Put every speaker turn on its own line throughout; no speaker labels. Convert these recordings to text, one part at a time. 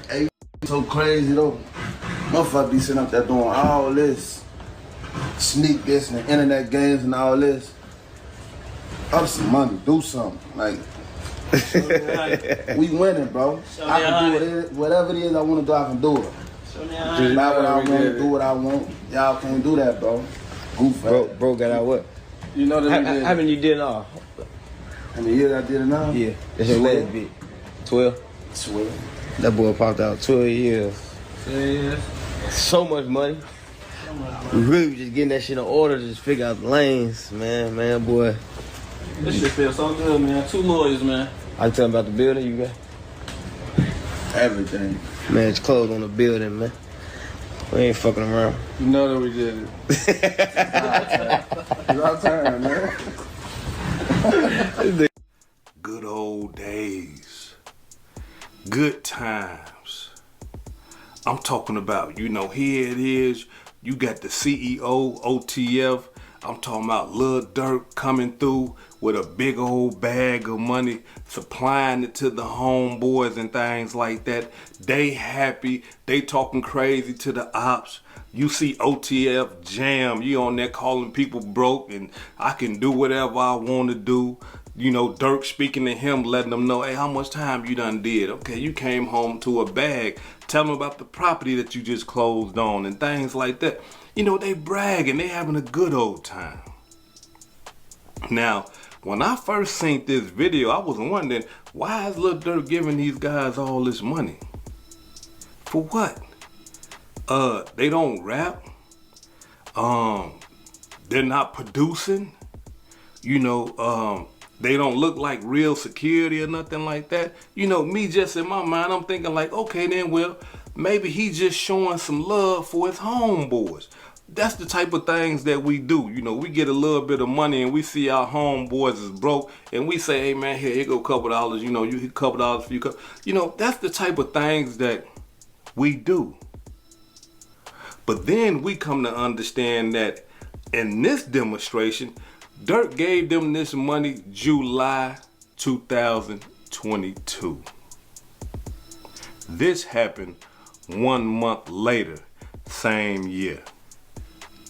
Hey, so crazy though. Motherfucker be sitting up there doing all this, sneak this and internet games and all this. Up some money, do something. Like, we winning, bro. I can do whatever it is I want to do, I can do it. Just buy what I want, do what I want. Y'all can't do that, bro. Goof
bro got out what?
You know that
how many you did all?
How many years I did it now?
Yeah, that's your last bit. 12?
12.
That boy popped out 12 years.
12 years.
So much money. We really was just getting that shit in order to just figure out the lanes, man, boy.
This shit feels so good, man. 2 lawyers, man.
I tell him about the building you got?
Everything.
Man, it's closed on the building, man. We ain't fucking around.
You know that we did it. It's our turn, man.
Good old days. Good times. I'm talking about, here it is. You got the CEO, OTF. I'm talking about Lil Durk coming through with a big old bag of money, supplying it to the homeboys and things like that. They happy. They talking crazy to the ops. You see OTF Jam, you on there calling people broke and I can do whatever I want to do. Durk speaking to him, letting them know, hey, how much time you done did? Okay, you came home to a bag. Tell them about the property that you just closed on and things like that. They bragging, they having a good old time. Now, when I first seen this video, I was wondering, why is Lil Durk giving these guys all this money? For what? They don't rap. They're not producing. They don't look like real security or nothing like that. Me just in my mind, I'm thinking like, okay then, well, maybe he just showing some love for his homeboys. That's the type of things that we do. We get a little bit of money and we see our homeboys is broke and we say, hey man, here go a couple dollars, you a couple dollars for you. That's the type of things that we do. But then we come to understand that in this demonstration, Durk gave them this money July 2022. This happened 1 month later, same year.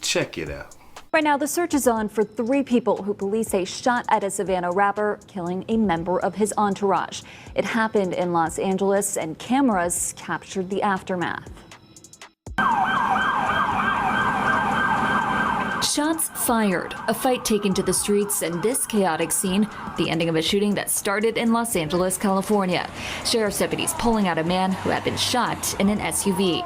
Check it out.
Right now, the search is on for 3 people who police say shot at a Savannah rapper, killing a member of his entourage. It happened in Los Angeles, and cameras captured the aftermath. Shots fired, a fight taken to the streets, and this chaotic scene, the ending of a shooting that started in Los Angeles, California. Sheriff's deputies pulling out a man who had been shot in an SUV.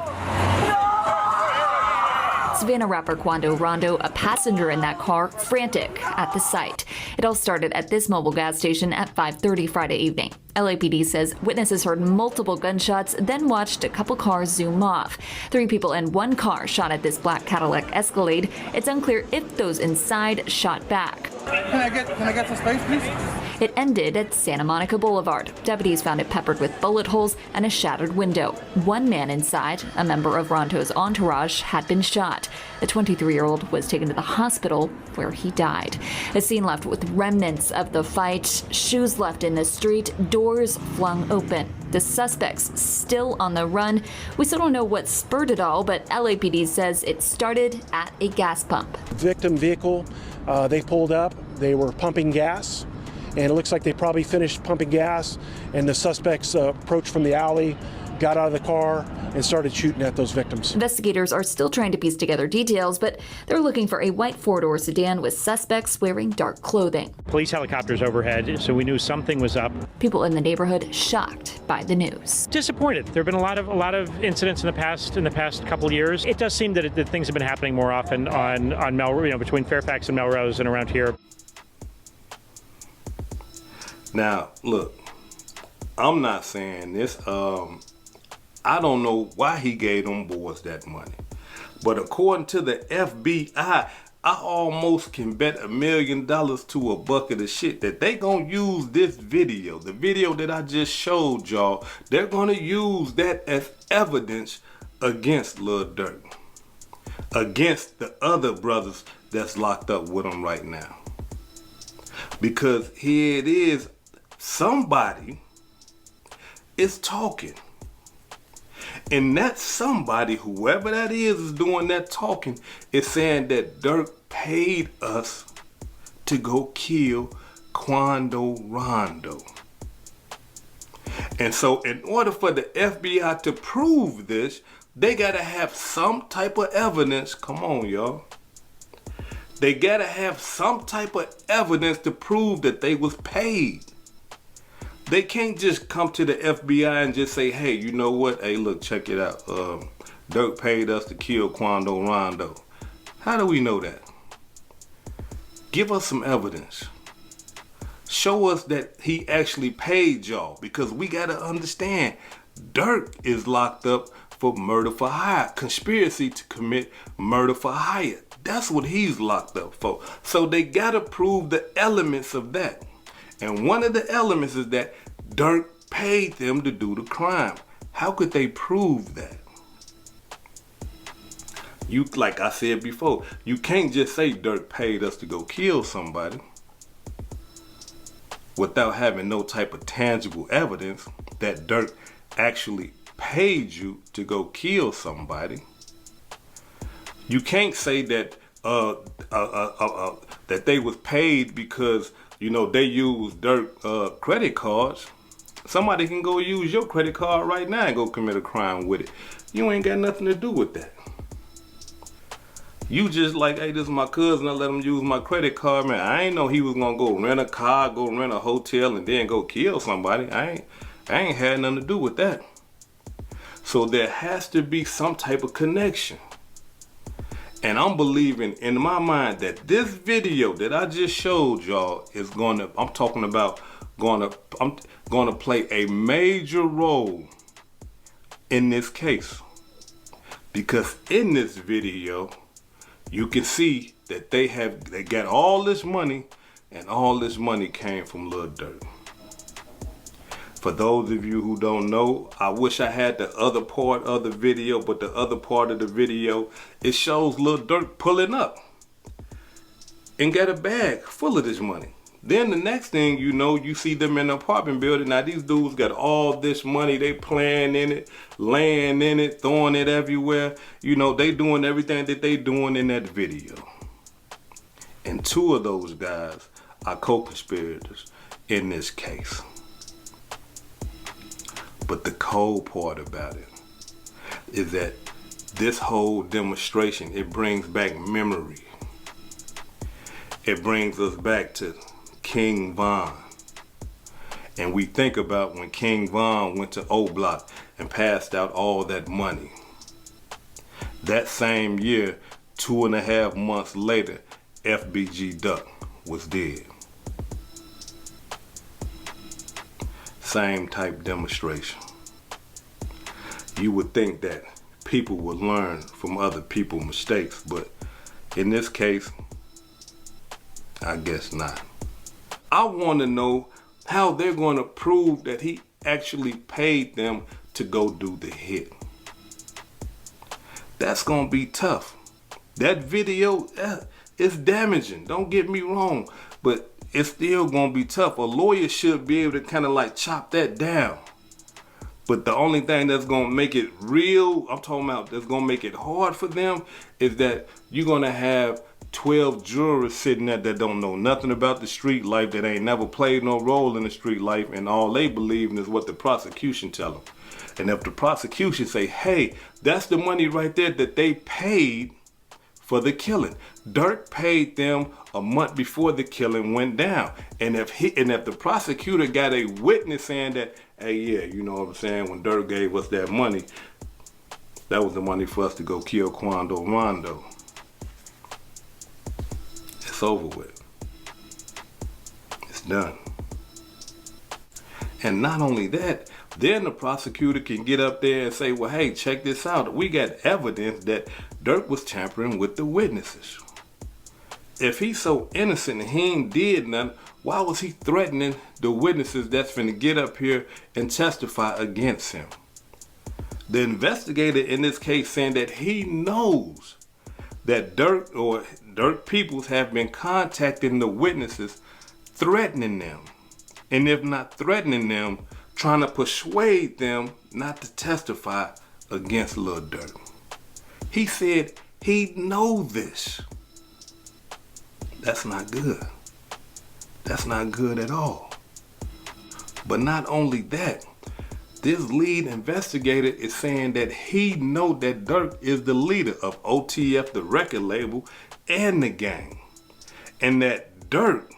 Savannah rapper Quando, a passenger in that car, frantic at the sight. It all started at this mobile gas station at 5:30 Friday evening. LAPD says witnesses heard multiple gunshots, then watched a couple cars zoom off. 3 people in 1 car shot at this black Cadillac Escalade. It's unclear if those inside shot back.
Can I get some space, please?
It ended at Santa Monica Boulevard. Deputies found it peppered with bullet holes and a shattered window. 1 man inside, a member of Ronto's entourage, had been shot. The 23-year-old was taken to the hospital where he died. A scene left with remnants of the fight, shoes left in the street, doors flung open. The suspects still on the run. We still don't know what spurred it all, but LAPD says it started at a gas pump.
Victim vehicle, they pulled up, they were pumping gas, and it looks like they probably finished pumping gas, and the suspects approached from the alley, got out of the car, and started shooting at those victims.
Investigators are still trying to piece together details, but they're looking for a white 4-door sedan with suspects wearing dark clothing.
Police helicopters overhead, so we knew something was up.
People in the neighborhood shocked by the news.
Disappointed. There have been a lot of incidents in the past couple of years. It does seem that things have been happening more often on Melrose, between Fairfax and Melrose and around here.
Now, look, I'm not saying this. I don't know why he gave them boys that money. But according to the FBI, I almost can bet $1 million to a bucket of shit that they gonna use this video, the video that I just showed y'all, they're gonna use that as evidence against Lil Durk, against the other brothers that's locked up with him right now. Because here it is, somebody is talking. And that somebody, whoever that is doing that talking, is saying that Durk paid us to go kill Quando Rondo. And so in order for the FBI to prove this, they gotta have some type of evidence. Come on, y'all. They gotta have some type of evidence to prove that they was paid. They can't just come to the FBI and just say, hey, you know what? Hey, look, check it out. Durk paid us to kill Quando Rondo. How do we know that? Give us some evidence. Show us that he actually paid y'all, because we gotta understand Durk is locked up for murder for hire, conspiracy to commit murder for hire. That's what he's locked up for. So they gotta prove the elements of that. And one of the elements is that Durk paid them to do the crime. How could they prove that? You, like I said before, you can't just say Durk paid us to go kill somebody without having no type of tangible evidence that Durk actually paid you to go kill somebody. You can't say that that they was paid because, you know, they used Durk credit cards. Somebody can go use your credit card right now and go commit a crime with it. You ain't got nothing to do with that. You just like, hey, this is my cousin, I let him use my credit card, man. I ain't know he was gonna go rent a car, go rent a hotel, and then go kill somebody. I ain't had nothing to do with that. So there has to be some type of connection. And I'm believing in my mind that this video that I just showed y'all is gonna play a major role in this case. Because in this video, you can see that they got all this money, and all this money came from Lil Durk. For those of you who don't know, I wish I had the other part of the video, but the other part of the video, it shows Lil Durk pulling up and got a bag full of this money. Then the next thing you know, you see them in an apartment building. Now these dudes got all this money, they playing in it, laying in it, throwing it everywhere. You know, they doing everything that they doing in that video. And two of those guys are co-conspirators in this case. But the cold part about it is that this whole demonstration, it brings back memory. It brings us back to King Von. And we think about when King Von went to O Block and passed out all that money. That same year, 2.5 months later, FBG Duck was dead. Same type demonstration. You would think that people would learn from other people's mistakes, but in this case, I guess not. I want to know how they're going to prove that he actually paid them to go do the hit. That's going to be tough. That video is damaging, don't get me wrong, but it's still going to be tough. A lawyer should be able to kind of like chop that down. But the only thing that's going to make it real, I'm talking about that's going to make it hard for them, is that you're going to have 12 jurors sitting there that don't know nothing about the street life, that ain't never played no role in the street life, and all they believe in is what the prosecution tell them. And if the prosecution say, hey, that's the money right there that they paid for the killing. Durk paid them a month before the killing went down. And if the prosecutor got a witness saying that, hey, yeah, you know what I'm saying, when Durk gave us that money, that was the money for us to go kill Quando Rondo. It's over with. It's done. And not only that, then the prosecutor can get up there and say, well, hey, check this out. We got evidence that Durk was tampering with the witnesses. If he's so innocent and he ain't did nothing, why was he threatening the witnesses that's finna get up here and testify against him? The investigator in this case saying that he knows that Durk Peoples have been contacting the witnesses, threatening them. And if not threatening them, trying to persuade them not to testify against Lil Durk. He said he know this. That's not good. That's not good at all. But not only that, this lead investigator is saying that he know that Durk is the leader of OTF, the record label, and the gang. And that Durk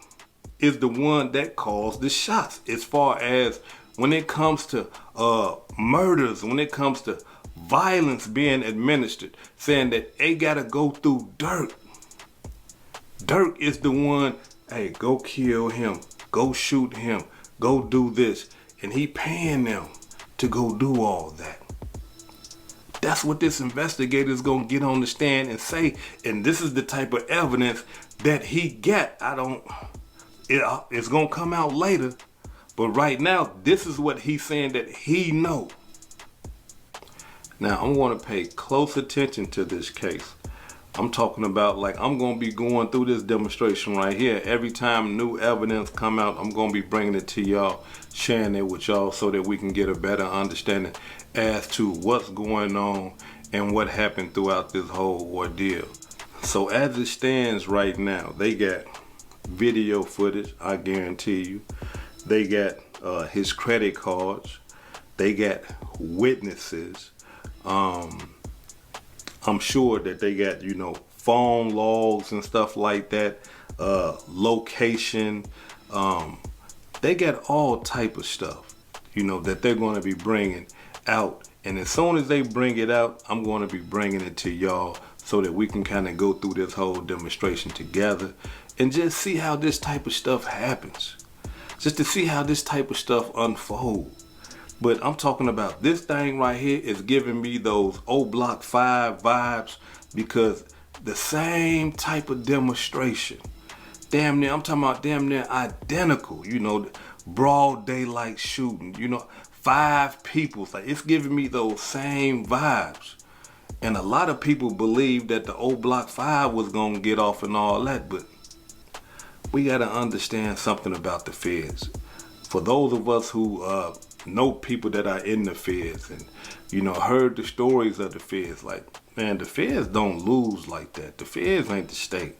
is the one that calls the shots as far as when it comes to murders, when it comes to violence being administered, saying that they gotta go through Durk. Durk is the one, hey, go kill him, go shoot him, go do this. And he paying them to go do all that. That's what this investigator is gonna get on the stand and say, and this is the type of evidence that he get. It's gonna come out later, but right now, this is what he's saying that he know. Now, I'm gonna pay close attention to this case. I'm talking about, like, I'm gonna be going through this demonstration right here. Every time new evidence come out, I'm gonna be bringing it to y'all, sharing it with y'all so that we can get a better understanding as to what's going on and what happened throughout this whole ordeal. So as it stands right now, they got video footage, I guarantee you. They got his credit cards. They got witnesses. I'm sure that they got, phone logs and stuff like that, location. They got all type of stuff, that they're going to be bringing out. And as soon as they bring it out, I'm going to be bringing it to y'all so that we can kind of go through this whole demonstration together and just see how this type of stuff happens. Just to see how this type of stuff unfolds. But I'm talking about this thing right here is giving me those old Block 5 vibes, because the same type of demonstration, I'm talking about damn near identical, broad daylight shooting, 5 people. Like, it's giving me those same vibes. And a lot of people believe that the old Block 5 was gonna get off and all that, but we gotta understand something about the feds. For those of us who know people that are in the feds and, heard the stories of the feds, like, man, the feds don't lose like that. The feds ain't the state.